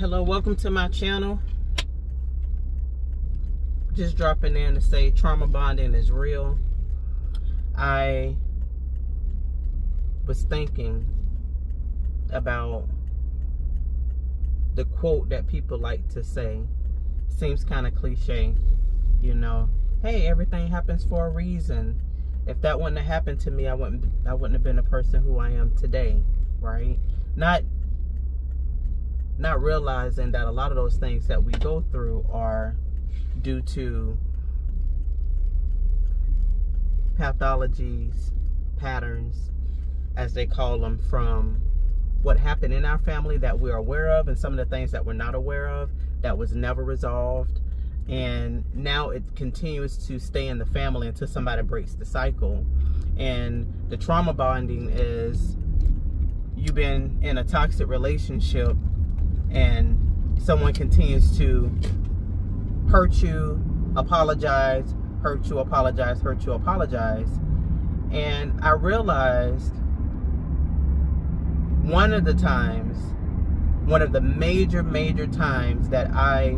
Hello, welcome to my channel. Just dropping in to say trauma bonding is real. I was thinking about the quote that people like to say. Seems kind of cliche, you know. Hey, everything happens for a reason. If that wouldn't have happened to me, I wouldn't have been the person who I am today, right? Not realizing that a lot of those things that we go through are due to pathologies, patterns, as they call them, from what happened in our family that we're aware of, and some of the things that we're not aware of that was never resolved. And now it continues to stay in the family until somebody breaks the cycle. And the trauma bonding is you've been in a toxic relationship and someone continues to hurt you, apologize, hurt you, apologize, hurt you, apologize. And I realized one of the major times that I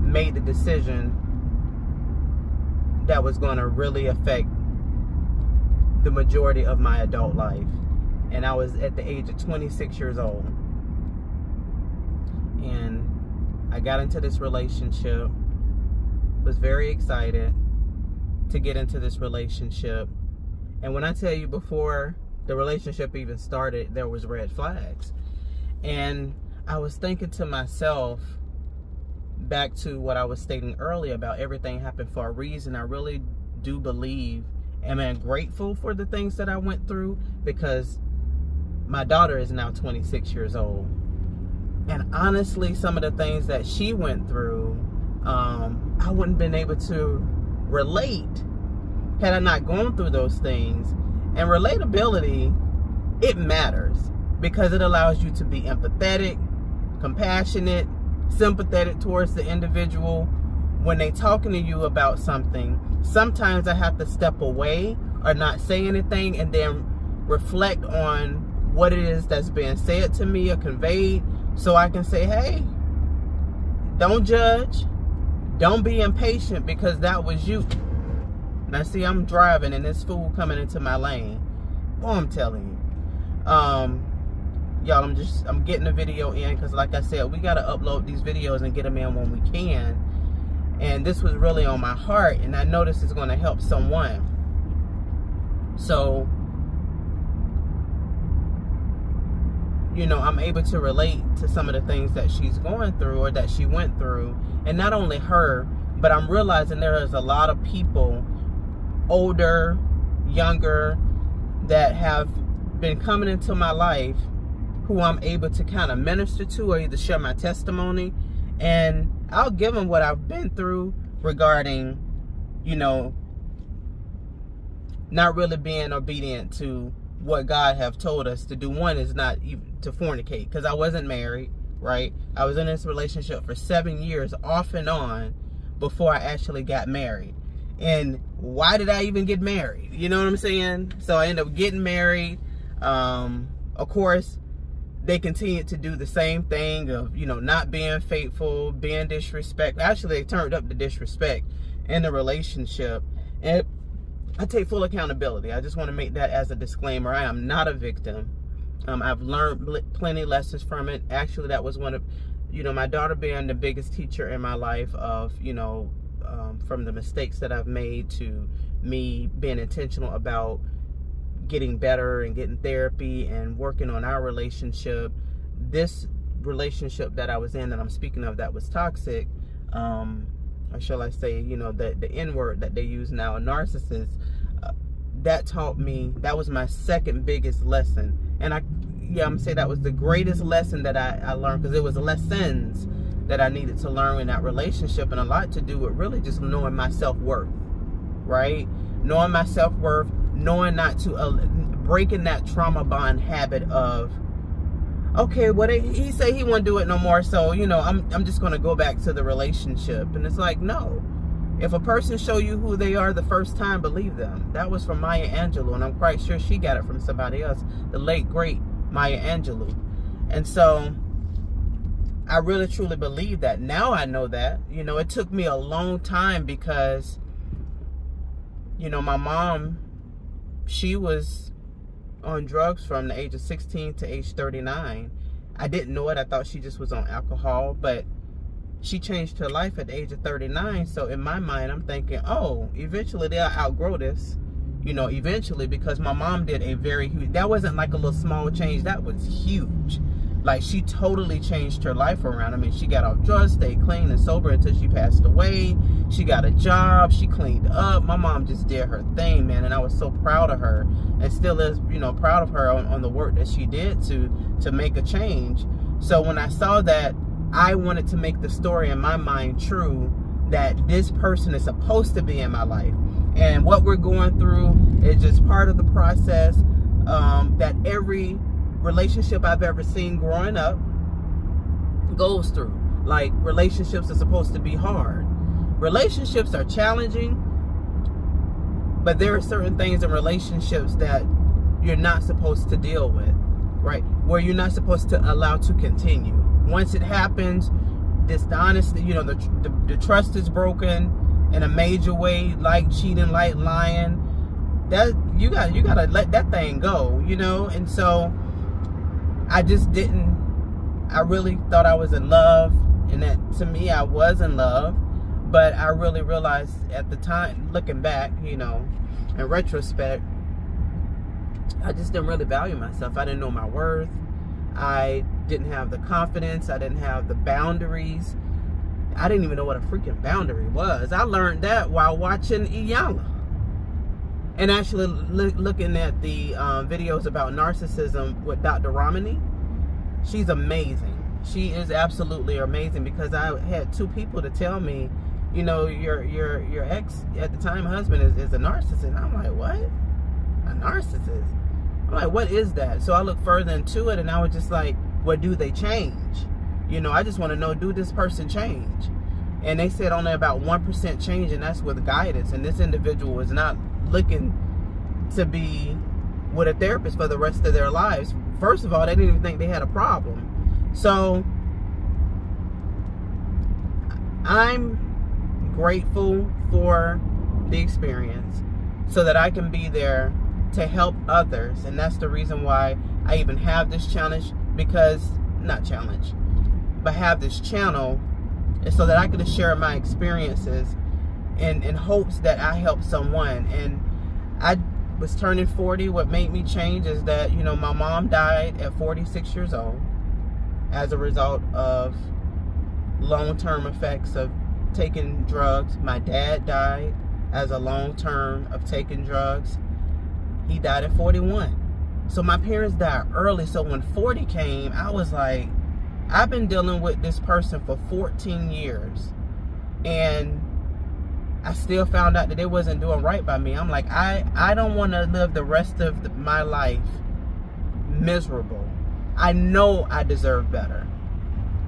made the decision that was going to really affect the majority of my adult life. And I was at the age of 26 years old. And I got into this relationship, was very excited to get into this relationship. And when I tell you, before the relationship even started, there was red flags. And I was thinking to myself, back to what I was stating earlier about everything happened for a reason. I really do believe, and I'm grateful for the things that I went through, because my daughter is now 26 years old. And honestly, some of the things that she went through, I wouldn't have been able to relate had I not gone through those things. And relatability, it matters, because it allows you to be empathetic, compassionate, sympathetic towards the individual. When they talking to you about something, sometimes I have to step away or not say anything and then reflect on what it is that's being said to me or conveyed, so I can say, hey, don't judge, don't be impatient, because that was you. Now see, I'm driving and this fool coming into my lane. Boy, I'm telling you. Y'all, I'm getting the video in, because like I said, we got to upload these videos and get them in when we can. And this was really on my heart, and I know this is going to help someone. So, you know, I'm able to relate to some of the things that she's going through, or that she went through. And not only her, but I'm realizing there is a lot of people, older, younger, that have been coming into my life who I'm able to kind of minister to, or either share my testimony. And I'll give them what I've been through regarding, you know, not really being obedient to what God have told us to do. One is not even to fornicate, because I wasn't married, right? I was in this relationship for 7 years off and on before I actually got married. And why did I even get married? You know what I'm saying? So I ended up getting married. Of course, they continued to do the same thing of, you know, not being faithful, being disrespectful. Actually, they turned up the disrespect in the relationship. And I take full accountability. I just want to make that as a disclaimer. I am not a victim. I've learned plenty of lessons from it. Actually, that was one of, you know, my daughter being the biggest teacher in my life of, you know, from the mistakes that I've made to me being intentional about getting better and getting therapy and working on our relationship. This relationship that I was in, that I'm speaking of, that was toxic, or shall I say, you know, the N word that they use now, a narcissist, that taught me, that was my second biggest lesson. And I'm gonna say that was the greatest lesson that I learned, because it was lessons that I needed to learn in that relationship, and a lot to do with really just knowing my self-worth, right? Knowing my self-worth, knowing not to, breaking that trauma bond habit of, okay, what he say he won't do it no more, so, you know, I'm just going to go back to the relationship. And it's like, no. If a person show you who they are the first time, believe them. That was from Maya Angelou, and I'm quite sure she got it from somebody else, the late, great Maya Angelou. And so I really truly believe that. Now I know that. It took me a long time because, my mom, she was on drugs from the age of 16 to age 39. I didn't know it. I thought she just was on alcohol, but she changed her life at the age of 39. So in my mind, I'm thinking, oh, eventually they'll outgrow this, eventually, because my mom did a very huge, that wasn't like a little small change. That was huge. Like, she totally changed her life around. I mean, she got off drugs, stayed clean and sober until she passed away. She got a job. She cleaned up. My mom just did her thing, man. And I was so proud of her, and still is, proud of her on the work that she did to make a change. So when I saw that, I wanted to make the story in my mind true, that this person is supposed to be in my life. And what we're going through is just part of the process that every relationship I've ever seen growing up goes through. Like, relationships are supposed to be hard. Relationships are challenging, but there are certain things in relationships that you're not supposed to deal with, right? Where you're not supposed to allow to continue. Once it happens, dishonesty, the trust is broken in a major way, like cheating, like lying. That you gotta let that thing go, And so I just didn't. I really thought I was in love, and that to me I was in love, but I really realized at the time, looking back, in retrospect, I just didn't really value myself. I didn't know my worth. I didn't have the confidence. I didn't have the boundaries. I didn't even know what a freaking boundary was. I learned that while watching Iyanla. And actually looking at the videos about narcissism with Dr. Ramani. She's amazing. She is absolutely amazing, because I had two people to tell me, your ex at the time husband is a narcissist. I'm like, what? A narcissist? I'm like, what is that? So I looked further into it, and I was just like, what do they change? I just want to know, do this person change? And they said only about 1% change, and that's with guidance. And this individual was not looking to be with a therapist for the rest of their lives. First of all, they didn't even think they had a problem. So I'm grateful for the experience so that I can be there to help others. And that's the reason why I even have this challenge, have this channel, so that I can share my experiences in hopes that I help someone. And I was turning 40. What made me change is that, my mom died at 46 years old as a result of long-term effects of taking drugs. My dad died as a long-term of taking drugs. He died at 41. So my parents died early. So when 40 came, I was like, I've been dealing with this person for 14 years. And I still found out that they wasn't doing right by me. I'm like, I don't want to live the rest of my life miserable. I know I deserve better.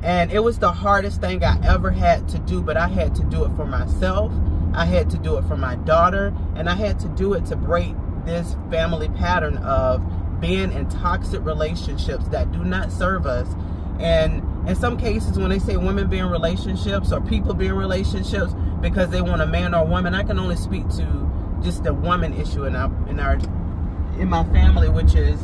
And it was the hardest thing I ever had to do, but I had to do it for myself. I had to do it for my daughter, and I had to do it to break this family pattern of being in toxic relationships that do not serve us. And in some cases, when they say women be in relationships or people be in relationships because they want a man or a woman, I can only speak to just the woman issue in my family, which is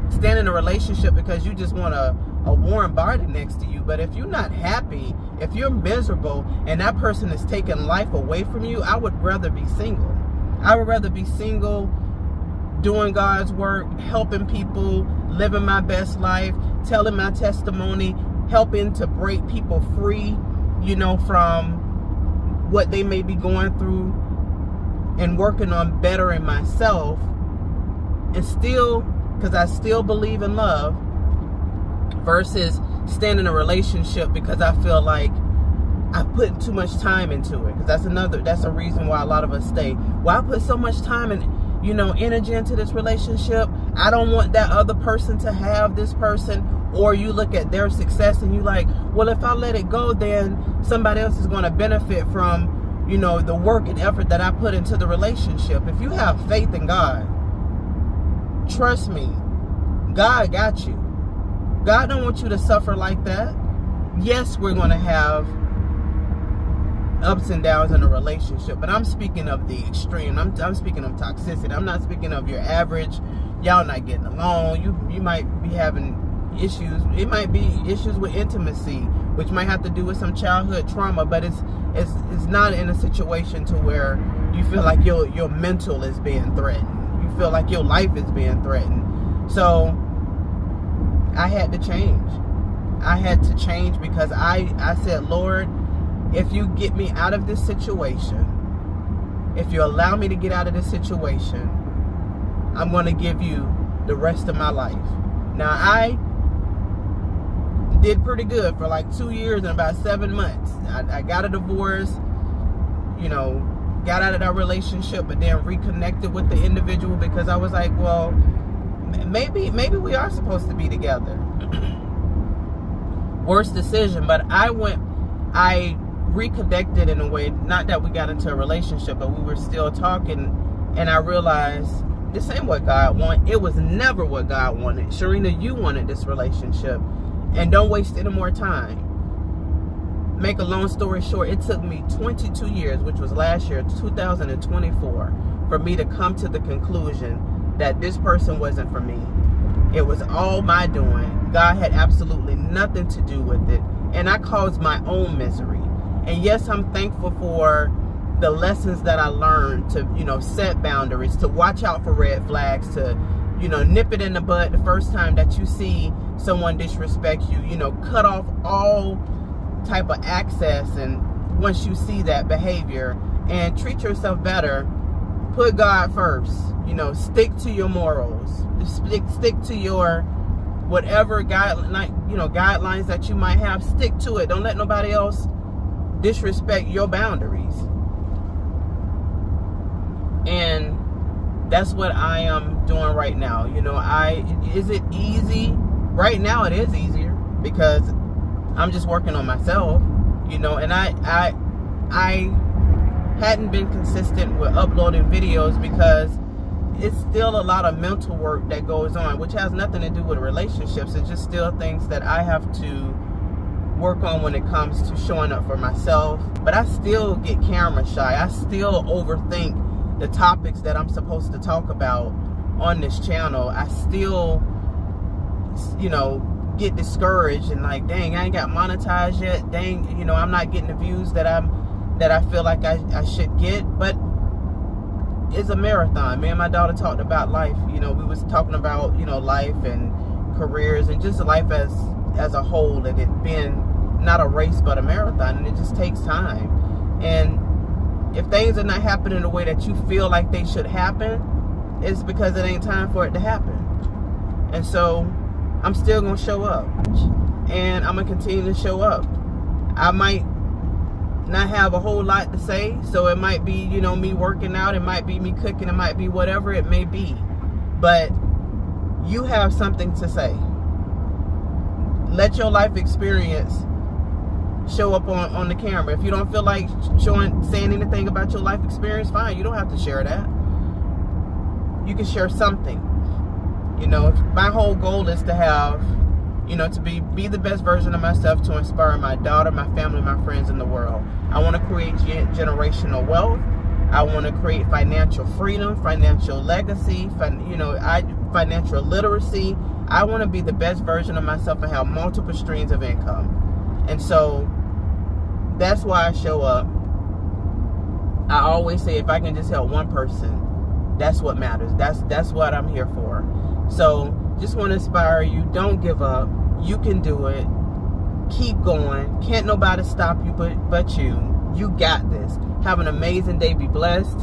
staying in a relationship because you just want a warm body next to you. But if you're not happy, if you're miserable, and that person is taking life away from you, I would rather be single. I would rather be single, doing God's work, helping people, living my best life, telling my testimony, helping to break people free, from what they may be going through, and working on bettering myself. And still, because I still believe in love, versus staying in a relationship because I feel like I put too much time into it. Because that's a reason why a lot of us stay. Well, I put so much time and energy into this relationship. I don't want that other person to have this person. Or you look at their success and you like, well, if I let it go, then somebody else is going to benefit from, the work and effort that I put into the relationship. If you have faith in God, trust me, God got you. God don't want you to suffer like that. yes, we're going to have ups and downs in a relationship, but I'm speaking of the extreme. I'm speaking of toxicity. I'm not speaking of your average, y'all not getting along. You might be having issues. It might be issues with intimacy, which might have to do with some childhood trauma, but it's not in a situation to where you feel like your mental is being threatened. You feel like your life is being threatened. So I had to change. I had to change because I said, Lord, if you get me out of this situation, if you allow me to get out of this situation, I'm going to give you the rest of my life. Now, I did pretty good for like 2 years and about 7 months. I got a divorce, got out of that relationship, but then reconnected with the individual because I was like, well, maybe we are supposed to be together. Worst decision, but I reconnected in a way, not that we got into a relationship, but we were still talking, and I realized this ain't what God wanted. It was never what God wanted. Sharina, you wanted this relationship, and don't waste any more time. Make a long story short, it took me 22 years, which was last year, 2024, for me to come to the conclusion that this person wasn't for me. It was all my doing. God had absolutely nothing to do with it, and I caused my own misery. And yes, I'm thankful for the lessons that I learned to, set boundaries, to watch out for red flags, to, nip it in the bud the first time that you see someone disrespect you, cut off all type of access. And once you see that behavior, and treat yourself better, put God first, stick to your morals, stick to your whatever guidelines that you might have, stick to it. Don't let nobody else disrespect your boundaries. And that's what I am doing right now. Is it easy? Right now it is easier because I'm just working on myself, and I hadn't been consistent with uploading videos because it's still a lot of mental work that goes on, which has nothing to do with relationships. It's just still things that I have to work on when it comes to showing up for myself. But I still get camera shy. I still overthink the topics that I'm supposed to talk about on this channel. I still, get discouraged and like, dang, I ain't got monetized yet. Dang, I'm not getting the views that I feel like I should get. But it's a marathon. Me and my daughter talked about life. We was talking about, life and careers and just life as a whole, and it being not a race but a marathon, and it just takes time. And if things are not happening the way that you feel like they should happen, it's because it ain't time for it to happen. And so I'm still gonna show up, and I'm gonna continue to show up. I might not have a whole lot to say, so it might be me working out, it might be me cooking, it might be whatever it may be, but you have something to say. Let your life experience show up on the camera. If you don't feel like saying anything about your life experience, fine. You don't have to share that. You can share something. My whole goal is to have, to be the best version of myself, to inspire my daughter, my family, my friends in the world. I want to create generational wealth. I want to create financial freedom, financial legacy, financial literacy. I want to be the best version of myself and have multiple streams of income. And so that's why I show up. I always say, if I can just help one person, that's what matters. That's what I'm here for. So just want to inspire you. Don't give up. You can do it. Keep going. Can't nobody stop you but you. You got this. Have an amazing day. Be blessed.